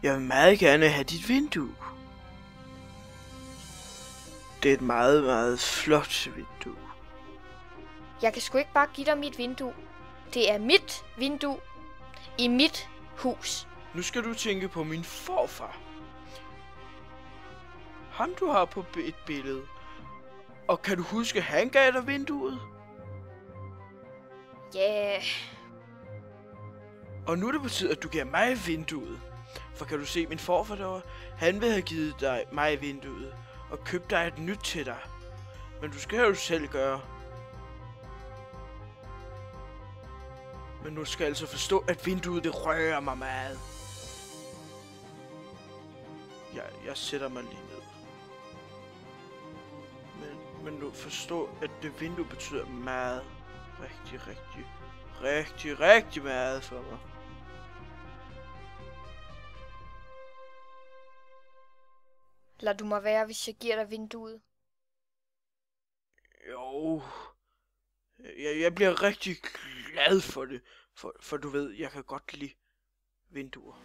Jeg vil meget gerne have dit vindue. Det er et meget, meget flot vindue. Jeg kan sgu ikke bare give dig mit vindue. Det er mit vindue i mit hus. Nu skal du tænke på min forfar. Ham du har på et billede. Og kan du huske, han gav dig vinduet? Ja, yeah. Og nu er det på tide, at du giver mig vinduet. For kan du se min forfar derovre? Han vil have givet dig mig vinduet. Og købt dig et nyt til dig. Men du skal jo selv gøre. Men nu skal jeg altså forstå, at vinduet det rører mig meget. Jeg sætter mig lige ned. Men nu forstå, at det vindue betyder meget. Rigtig meget for mig. Lad du mig være, hvis jeg giver dig vinduet. Jo. Jeg bliver rigtig glad for det. For du ved, jeg kan godt lide vinduer.